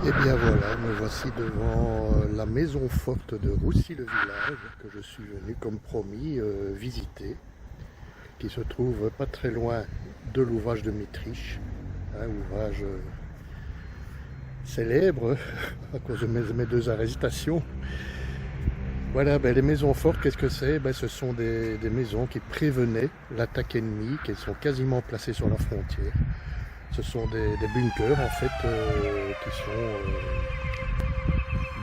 Et bien voilà, me voici devant la maison forte de Roussy-le-Village que je suis venu comme promis visiter, qui se trouve pas très loin de l'ouvrage de Mitriche, un ouvrage célèbre à cause de mes deux arrestations. Voilà, ben, les maisons fortes, qu'est-ce que c'est? Ben, ce sont des maisons qui prévenaient l'attaque ennemie, qui sont quasiment placées sur la frontière. Ce sont des bunkers en fait qui sont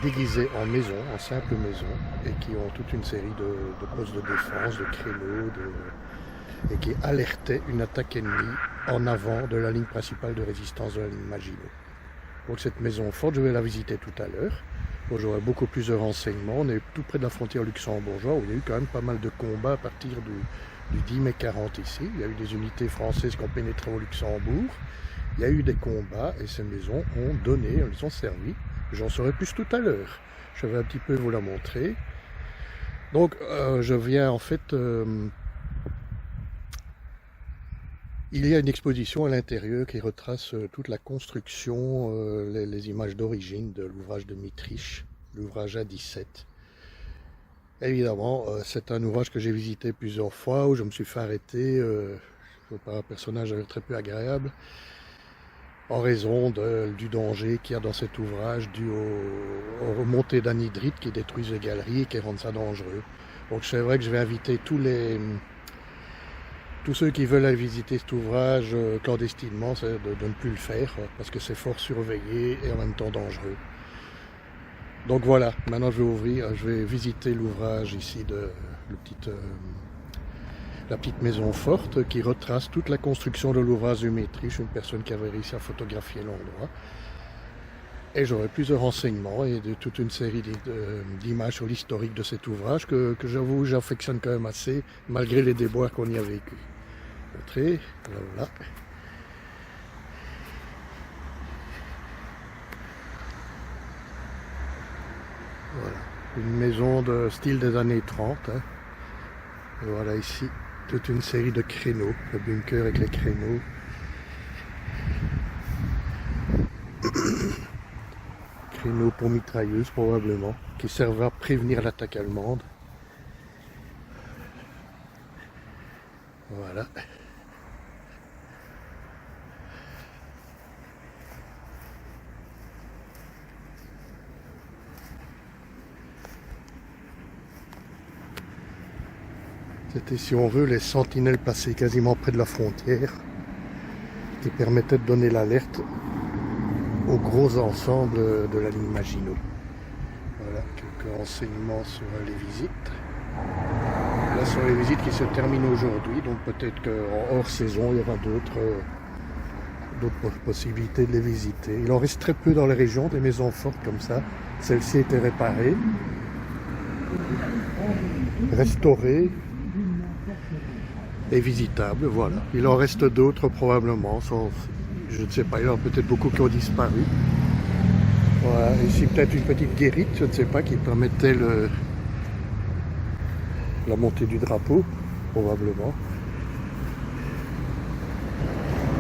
déguisés en maison, en simple maison, et qui ont toute une série de postes de défense, de créneaux, et qui alertaient une attaque ennemie en avant de la ligne principale de résistance de la ligne Maginot. Donc cette maison forte, je vais la visiter tout à l'heure. Bon, j'aurai beaucoup plus de renseignements. On est tout près de la frontière luxembourgeoise, où il y a eu quand même pas mal de combats à partir du 10 mai 40 ici. Il y a eu des unités françaises qui ont pénétré au Luxembourg. Il y a eu des combats et ces maisons ont donné, elles ont servi. J'en saurai plus tout à l'heure. Je vais un petit peu vous la montrer. Donc je viens en fait... il y a une exposition à l'intérieur qui retrace toute la construction, les images d'origine de l'ouvrage de Mitriche, l'ouvrage A17. Évidemment, c'est un ouvrage que j'ai visité plusieurs fois, où je me suis fait arrêter par un personnage très peu agréable, en raison du danger qu'il y a dans cet ouvrage, dû aux remontées d'anhydrite qui détruisent les galeries et qui rendent ça dangereux. Donc c'est vrai que je vais inviter tous ceux qui veulent aller visiter cet ouvrage clandestinement, c'est de ne plus le faire, parce que c'est fort surveillé et en même temps dangereux. Donc voilà, maintenant je vais visiter l'ouvrage ici de la petite maison forte qui retrace toute la construction de l'ouvrage de Mitriche, une personne qui avait réussi à photographier l'endroit. Et j'aurai plus de renseignements et de toute une série d'images sur l'historique de cet ouvrage que j'avoue j'affectionne quand même assez, malgré les déboires qu'on y a vécu. Entrée, voilà. Voilà, une maison de style des années 30. Hein. Et voilà ici, toute une série de créneaux, le bunker avec les créneaux. Créneaux pour mitrailleuses probablement, qui servent à prévenir l'attaque allemande. Voilà. C'était, si on veut, les sentinelles placées quasiment près de la frontière, qui permettaient de donner l'alerte au gros ensemble de la ligne Maginot. Voilà, quelques renseignements sur les visites. Là, sur les visites qui se terminent aujourd'hui, donc peut-être qu'en hors saison, il y aura d'autres possibilités de les visiter. Il en reste très peu dans les régions, des maisons fortes comme ça. Celle-ci a été réparée, restaurée et visitable, voilà. Il en reste d'autres probablement, je ne sais pas, il y en a peut-être beaucoup qui ont disparu. Voilà, ici peut-être une petite guérite, je ne sais pas, qui permettait la montée du drapeau, probablement.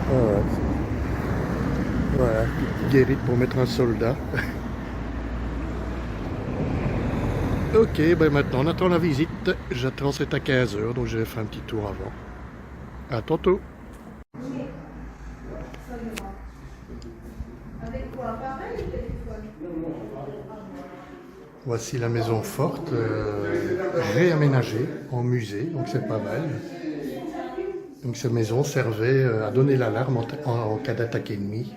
Voilà, voilà, petite guérite pour mettre un soldat. Ok, ben maintenant on attend la visite. J'attends, c'est à 15 h, donc je vais faire un petit tour avant. À tantôt. Voici la maison forte, réaménagée en musée, donc c'est pas mal. Donc cette maison servait à donner l'alarme en cas d'attaque ennemie.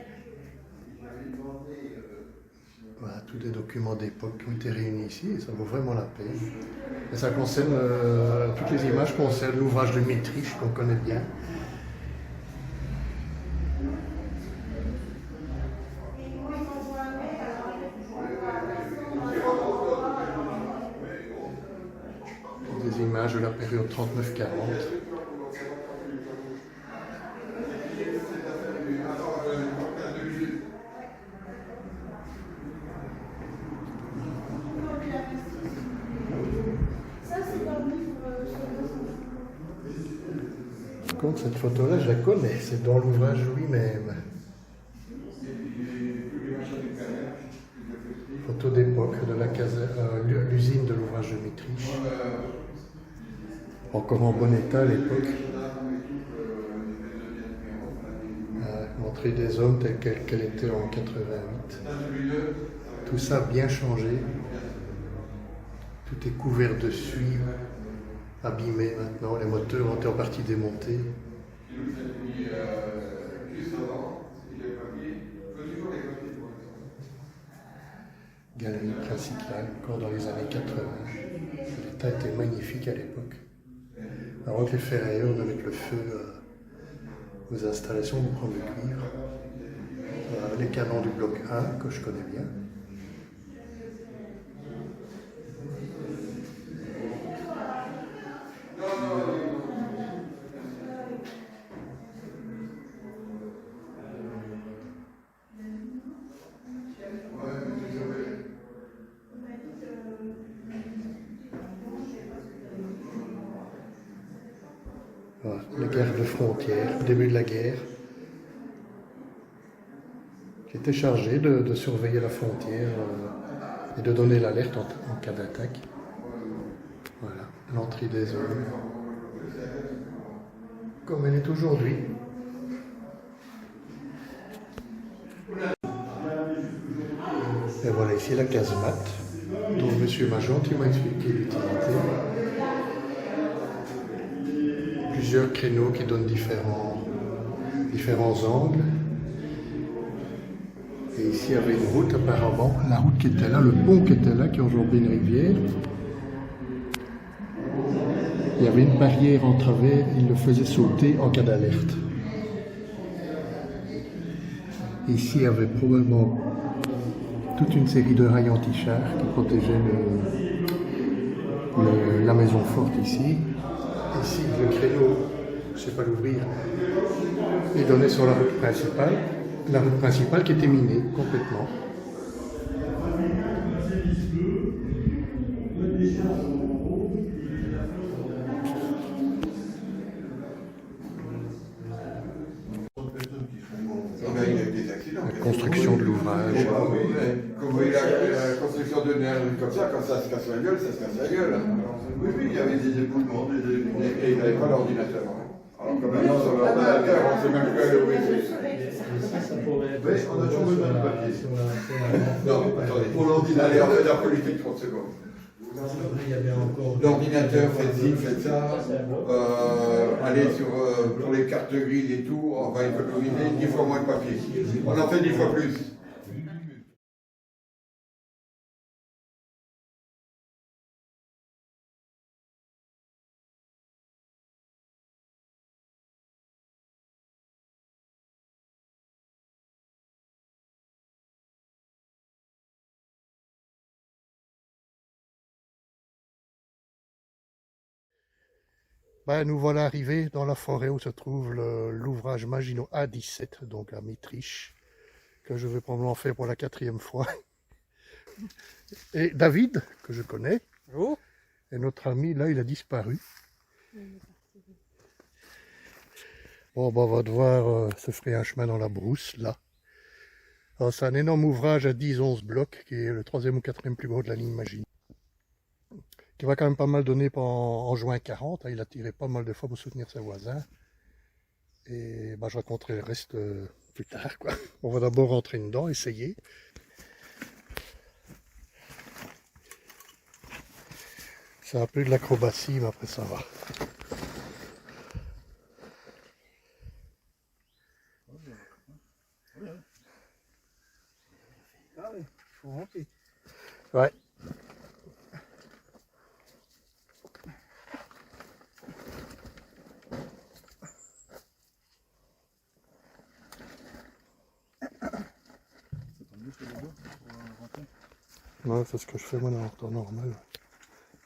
Voilà, tous des documents d'époque qui ont été réunis ici, et ça vaut vraiment la peine. Et ça concerne, toutes les images concernent l'ouvrage de Mitriche qu'on connaît bien. Des images de la période 39-40. Par contre, cette photo-là, je la connais, c'est dans l'ouvrage lui-même. de l'ouvrage de Mitriche. Encore en bon état à l'époque. L'entrée des hommes telle qu'elle était en 88. Tout ça a bien changé. Tout est couvert de suie, abîmé maintenant. Les moteurs ont été en partie démontés. Galerie principale, encore dans les années 80. L'état était magnifique à l'époque. Avant que les ferrailleurs ne mettent le feu aux installations pour prendre le cuivre. Les canons du bloc 1 que je connais bien. Voilà, la guerre de frontières, début de la guerre. J'étais chargé de surveiller la frontière et de donner l'alerte en cas d'attaque. Voilà, l'entrée des hommes. Comme elle est aujourd'hui. Et voilà ici la casemate, dont M. m'a gentiment expliqué l'utilité. Plusieurs créneaux qui donnent différents angles. Et ici il y avait une route apparemment, la route qui était là, le pont qui était là, qui enjambait une rivière. Il y avait une barrière en travers, il le faisait sauter en cas d'alerte. Ici il y avait probablement toute une série de rails anti-chars qui protégeaient la maison forte ici. Ici, le créneau, je ne sais pas l'ouvrir, il donnait sur la route principale qui était minée complètement. La construction de l'ouvrage. Quand vous voyez la construction de nerfs comme ça, quand ça se casse la gueule, ça se casse la gueule. Oui, il y avait des époulements, et il n'avait pas l'ordinateur. Alors que maintenant, sur l'ordinateur, on ne sait même plus aller au WC. On a toujours besoin de papier. Non, attendez. Pour l'ordinateur. Allez, on fait la politique 30 secondes. L'ordinateur, faites ci, faites ça. Allez pour les cartes grises et tout, on va économiser 10 fois moins de papier. On en fait 10 fois plus. Nous voilà arrivés dans la forêt où se trouve l'ouvrage Maginot A17, donc à Mitriche, que je vais probablement faire pour la 4e fois. Et David, que je connais, et notre ami, là, il a disparu. Bon, on va devoir se frayer un chemin dans la brousse, là. C'est un énorme ouvrage à 10-11 blocs, qui est le 3e ou 4e plus gros de la ligne Maginot, qui va quand même pas mal donner en juin 40. Il a tiré pas mal de fois pour soutenir ses voisins. Et je raconterai le reste plus tard, quoi. On va d'abord rentrer dedans, essayer. C'est un peu de l'acrobatie, mais après ça va. Ah oui, il faut monter. Ouais. Ouais, c'est ce que je fais moi en temps normal.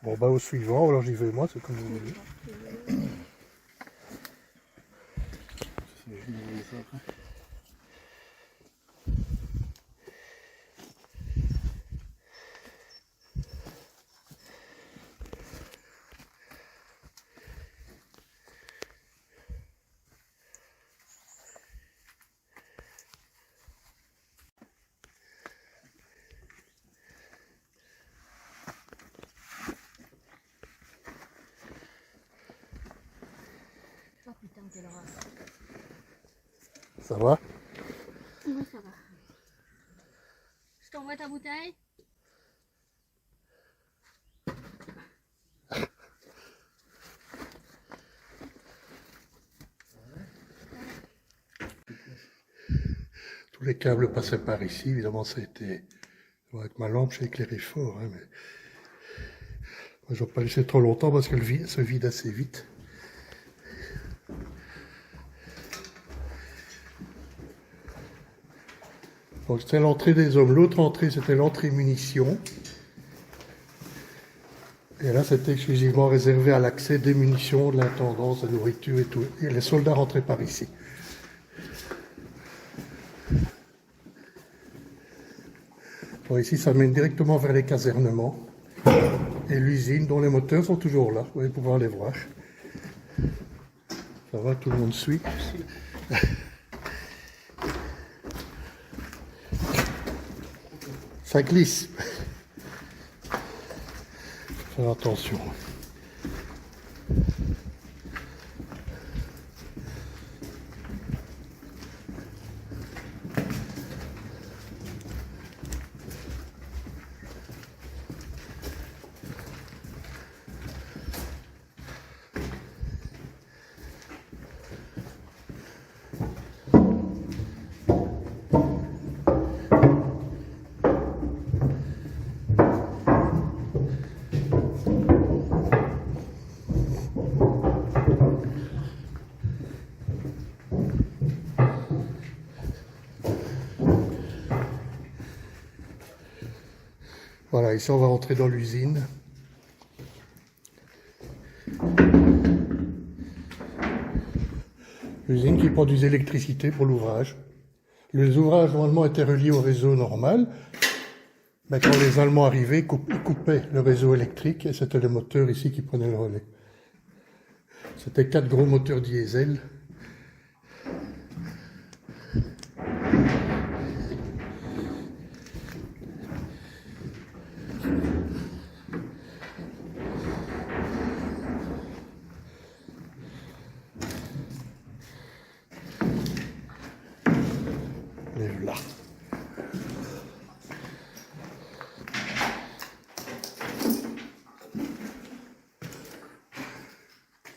Bon, au suivant, alors j'y vais moi, c'est comme vous voulez. quelle horreur. Ça va? Oui, ça va. Je t'envoie ta bouteille? Tous les câbles passaient par ici, évidemment ça a été... Avec ma lampe, j'ai éclairé fort, hein, mais... Moi, je ne vais pas laisser trop longtemps parce que le vide se vide assez vite. Donc c'était l'entrée des hommes. L'autre entrée, c'était l'entrée munitions. Et là, c'était exclusivement réservé à l'accès des munitions, de l'intendance, de la nourriture et tout. Et les soldats rentraient par ici. Bon, ici, ça mène directement vers les casernements et l'usine dont les moteurs sont toujours là. Vous allez pouvoir les voir. Ça va, tout le monde suit. Ça glisse. Faire attention. Voilà, ici on va rentrer dans l'usine. L'usine qui produisait l'électricité pour l'ouvrage. Les ouvrages normalement étaient reliés au réseau normal, mais quand les Allemands arrivaient, ils coupaient le réseau électrique et c'était les moteurs ici qui prenaient le relais. C'était 4 gros moteurs diesel. Et voilà.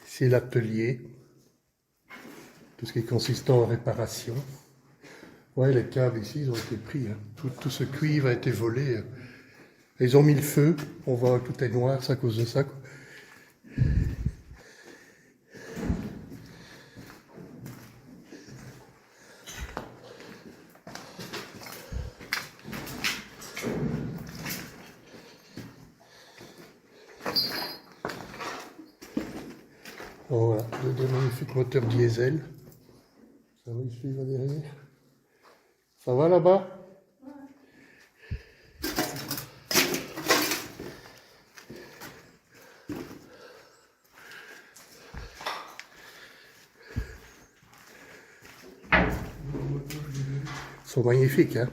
Ici l'atelier, tout ce qui est consistant en réparation. Ouais, les câbles ici, ils ont été pris. Hein. Tout ce cuivre a été volé. Ils ont mis le feu. On voit que tout est noir, c'est à cause de ça. Quoi. Voilà, deux magnifiques moteurs diesel. Ça va, ici, va derrière. Ça va là-bas? Ils sont magnifiques, hein?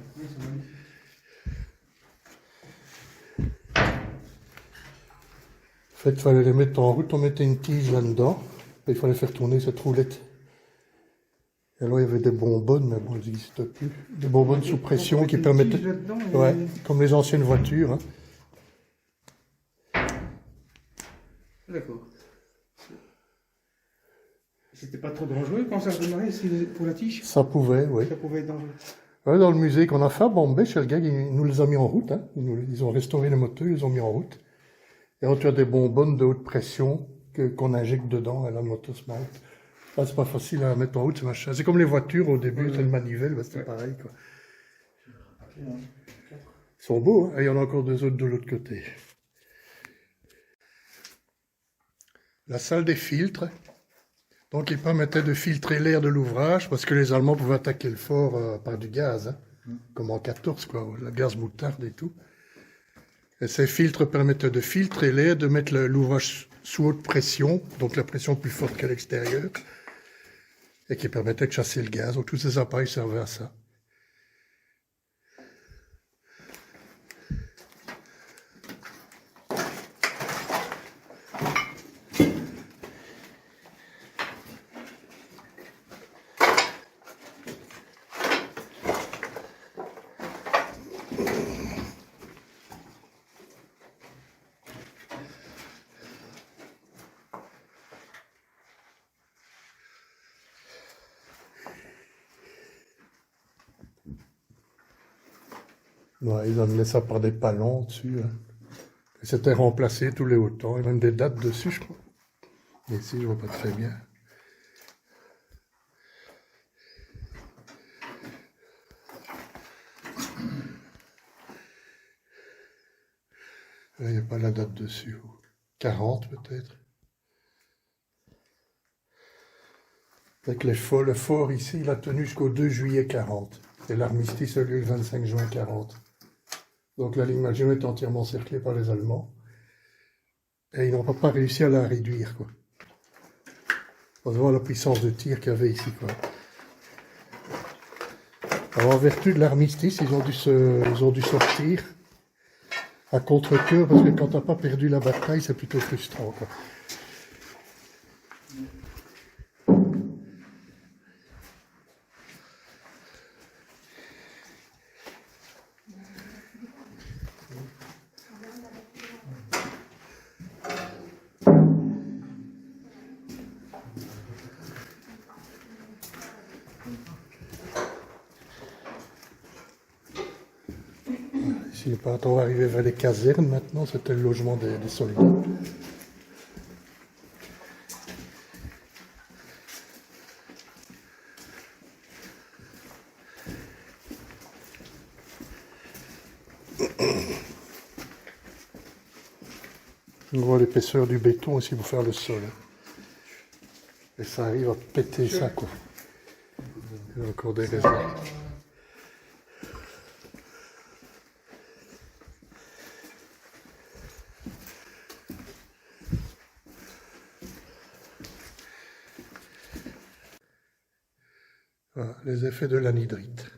En fait, il fallait les mettre en route, on mettait une tige là-dedans, et il fallait faire tourner cette roulette. Et alors il y avait des bonbonnes, mais bon, elles n'existent plus. Des bonbonnes sous pression qui permettaient... Ouais, comme les anciennes voitures. Hein. D'accord. C'était pas trop dangereux quand ça redémarrait pour la tige? Ça pouvait, oui. Ça pouvait être dangereux. Ouais, dans le musée qu'on a fait à Bombay, chez le gars, il nous les a mis en route. Hein. Ils ont restauré les moteurs, ils les ont mis en route. Et on a des bonbonnes de haute pression qu'on injecte dedans et la moto se monte. Ah, c'est pas facile à mettre en route, ce machin. C'est comme les voitures au début, c'est le manivelle, bah, c'était pareil. Quoi. Ils sont beaux, hein. Et il y en a encore deux autres de l'autre côté. La salle des filtres. Donc, il permettait de filtrer l'air de l'ouvrage parce que les Allemands pouvaient attaquer le fort par du gaz, hein, comme en 14, quoi, la gaz moutarde et tout. Et ces filtres permettaient de filtrer l'air, de mettre l'ouvrage sous haute pression, donc la pression plus forte qu'à l'extérieur, et qui permettait de chasser le gaz. Donc tous ces appareils servaient à ça. Ouais, ils amenaient ça par des palans dessus. Hein. Et c'était remplacé tous les autant. Il y a même des dates dessus, je crois. Mais ici, je vois pas très bien. Il n'y a pas la date dessus. 40 peut-être. Avec le fort ici, il a tenu jusqu'au 2 juillet 40. Et l'armistice a lieu le 25 juin 40. Donc la ligne Maginot est entièrement cerclée par les Allemands. Et ils n'ont pas réussi à la réduire, quoi. On voit la puissance de tir qu'il y avait ici, quoi. Alors, en vertu de l'armistice, ils ont dû sortir à contre-cœur, parce que quand t'as pas perdu la bataille, c'est plutôt frustrant, quoi. Ici, on va arriver vers les casernes maintenant, c'était le logement des soldats. On voit l'épaisseur du béton ici pour faire le sol. Et ça arrive à péter ça, quoi. Il y a encore des réserves. Voilà, les effets de l'anhydrite.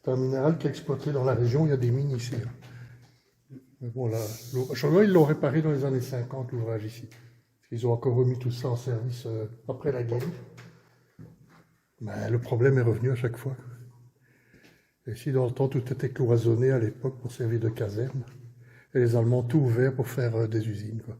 C'est un minéral qui est exploité dans la région, il y a des mines ici. Mais bon, là, ils l'ont réparé dans les années 50, l'ouvrage ici. Ils ont encore remis tout ça en service après la guerre. Mais le problème est revenu à chaque fois. Et ici, dans le temps, tout était cloisonné à l'époque pour servir de caserne. Et les Allemands tout ouvert pour faire des usines, quoi.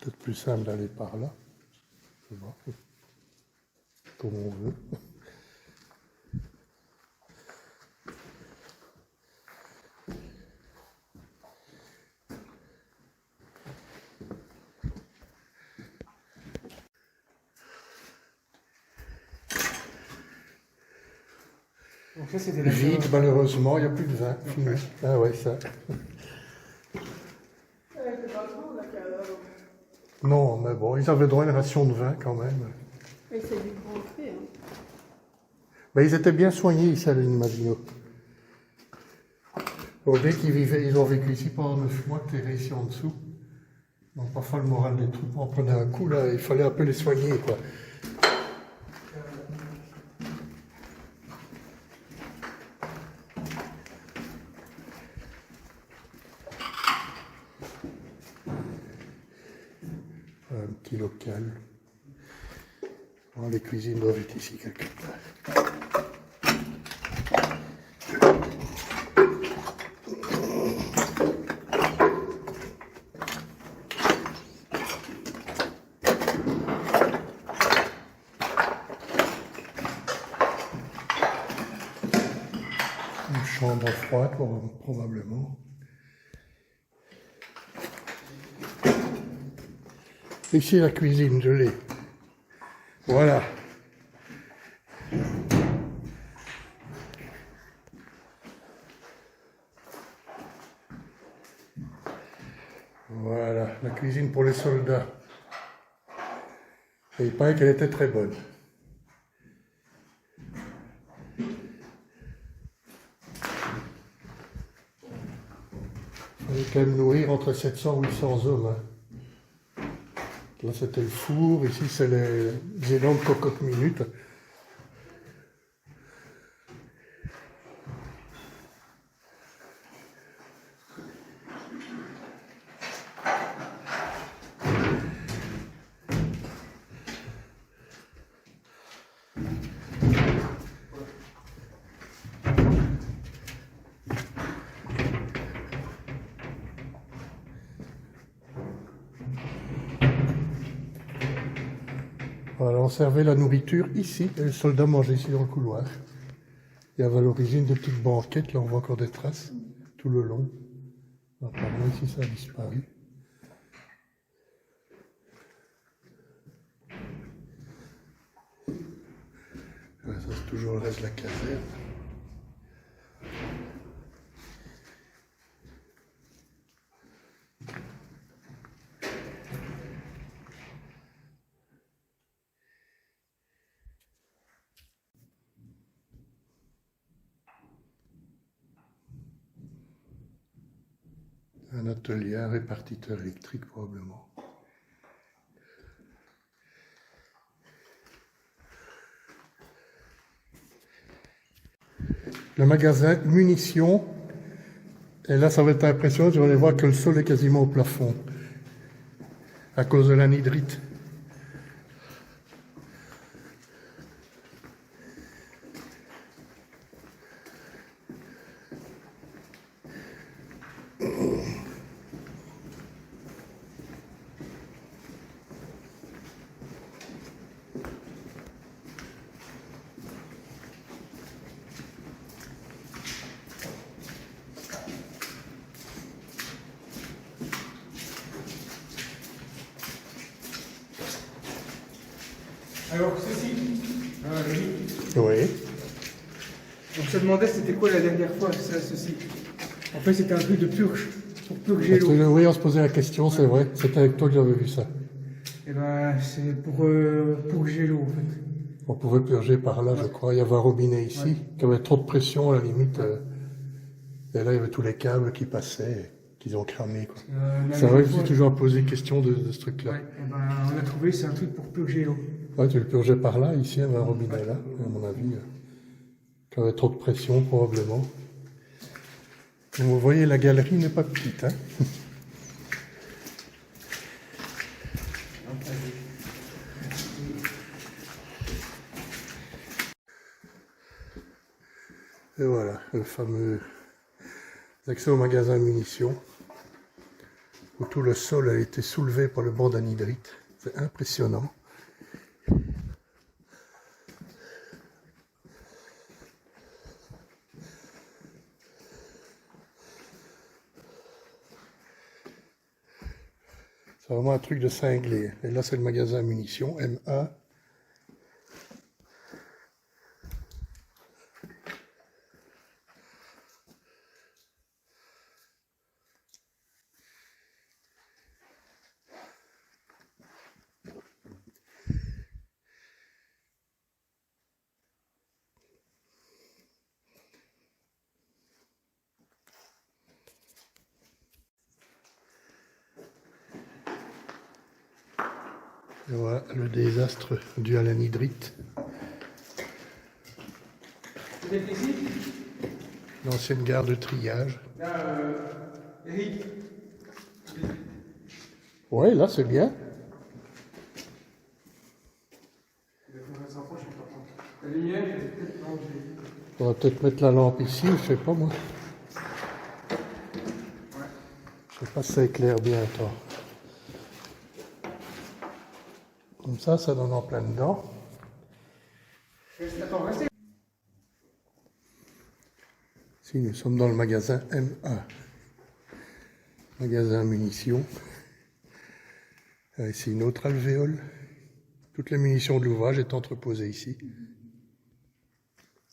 Peut-être plus simple d'aller par là. Je vois. Comme on veut. Donc ça, c'était la Vide, malheureusement, il n'y a plus de vin. Fini. Ah ouais, ça. Non, mais bon, ils avaient droit à une ration de vin quand même. Et c'est du grand fait, hein. Mais ils étaient bien soignés ici à l'île Maginot. Bon, dès qu'ils vivaient, ils ont vécu ici pendant 9 mois, que t'es ici en dessous. Donc parfois le moral des troupes en prenait un coup, là, il fallait un peu les soigner, quoi. Un petit local. Bon, les cuisines doivent être ici quelque part. Une chambre froide, probablement. Ici, la cuisine, je l'ai. Voilà. Voilà, la cuisine pour les soldats. Et il paraît qu'elle était très bonne. Il fallait quand même nourrir entre 700 et 800 hommes. Hein. Là, c'était le four. Ici, c'est les énormes cocottes minutes. Voilà, on servait la nourriture ici, et les soldats mangeaient ici dans le couloir. Il y avait à l'origine de petites banquettes, là on voit encore des traces tout le long. Apparemment ici ça a disparu. Ouais, ça c'est toujours le reste de la caserne. Un atelier, un répartiteur électrique probablement. Le magasin munitions, et là ça va être impressionnant, tu vas aller voir que le sol est quasiment au plafond, à cause de l'anhydrite. Alors, ceci, Oui. on se demandait c'était quoi la dernière fois, ça, ceci. En fait, c'était un truc de purge, pour purger l'eau. Oui, on se posait la question, c'est vrai. C'était avec toi que j'avais vu ça. Et ben, c'est pour purger l'eau, en fait. On pouvait purger par là, je crois. Il y avait un robinet ici, qui avait trop de pression à la limite. Et là, il y avait tous les câbles qui passaient, qu'ils ont cramé, quoi. C'est vrai que j'ai toujours posé question de ce truc-là. Ouais, et ben, on a trouvé, c'est un truc pour purger l'eau. Ouais, tu le purgeais par là, ici, il y avait un robinet là, à mon avis. Qui avait trop de pression, probablement. Donc, vous voyez, la galerie n'est pas petite, hein. Et voilà, le fameux accès au magasin munitions, où tout le sol a été soulevé par le banc d'anhydrite. C'est impressionnant. C'est vraiment un truc de cinglé. Et là, c'est le magasin munitions, MA. Et voilà le désastre dû à l'anhydrite. Vous êtes ici? L'ancienne gare de triage. Là, Eric. Ouais, là c'est bien. La lumière, je vais peut-être manger. On va peut-être mettre la lampe ici, je sais pas moi. Je sais pas si ça éclaire bien, attends. Comme ça donne en plein dedans. Attends, restez. Ici, nous sommes dans le magasin MA. Magasin munitions. Ici, une autre alvéole. Toutes les munitions de l'ouvrage est entreposées ici.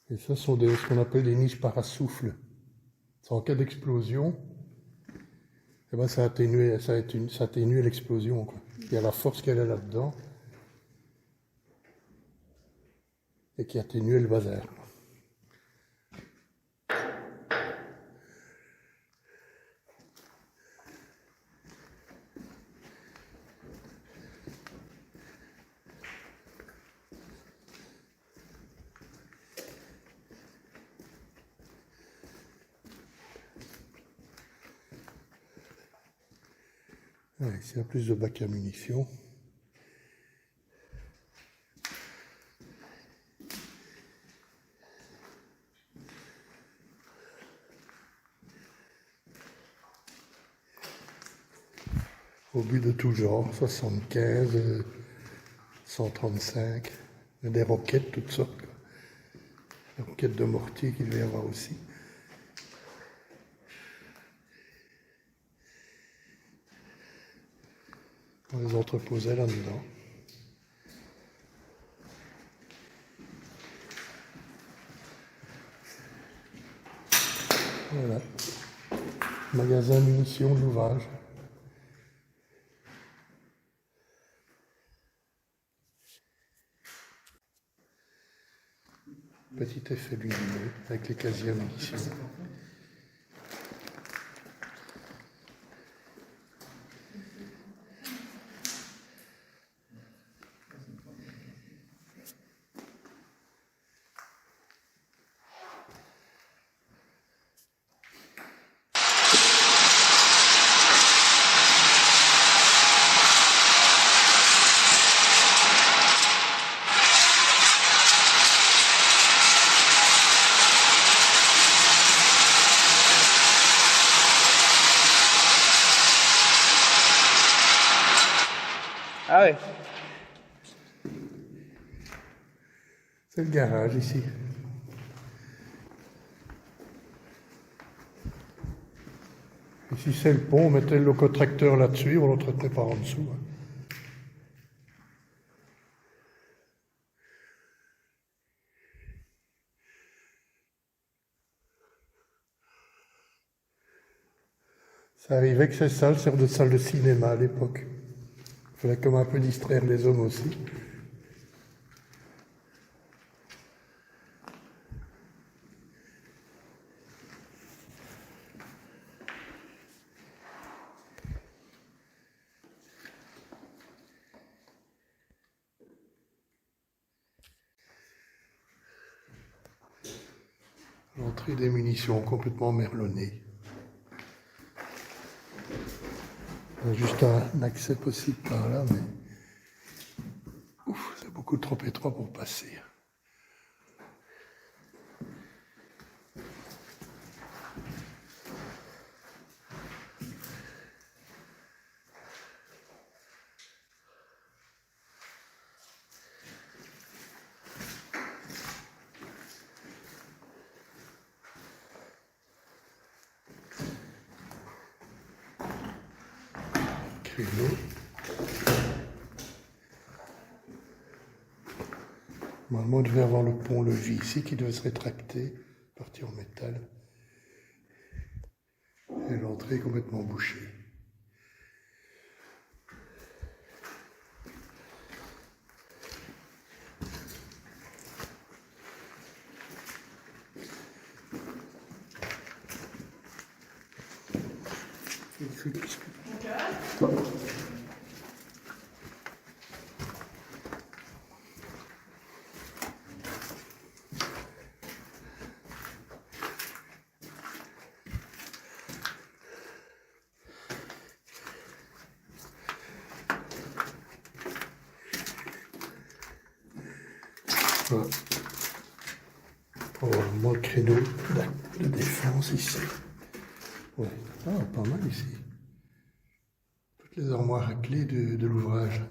Et ça sont ce qu'on appelle des niches parasouffles. En cas d'explosion, eh ben, ça atténue l'explosion, quoi. Il y a la force qu'elle a là-dedans et qui atténue le bazar. Ouais, ici, il y a plus de bacs à munitions. Obus de tout genre, 75, 135, des roquettes, toutes sortes. Quoi. Des roquettes de mortier qu'il devait y avoir aussi. On les entreposait là-dedans. Voilà. Magasin munitions de l'ouvrage. Petit effet lumineux avec les casiers à munitions. Ah ouais. C'est le garage ici. Ici c'est le pont, on mettait le locotracteur là-dessus, on l'entretenait par en dessous. Ça arrivait que ces salles servent de salle de cinéma à l'époque. Il fallait comme un peu distraire les hommes aussi. L'entrée des munitions complètement merlonnée. Il y a juste un accès possible par là, mais ouf, c'est beaucoup trop étroit pour passer. Créneau. Normalement, on devait avoir le pont-levis ici qui devait se rétracter, partie en métal. Et l'entrée est complètement bouchée. Voilà. Probablement le créneau de défense ici. Ouais. Ah, pas mal ici. Toutes les armoires à clés de l'ouvrage.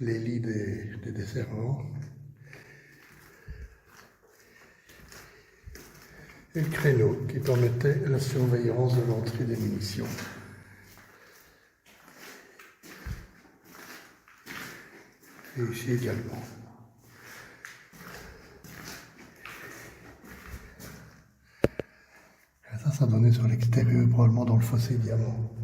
Les lits des desservants. Et le créneau qui permettait la surveillance de l'entrée des munitions. Et ici également. Et ça donnait sur l'extérieur, probablement dans le fossé diamant.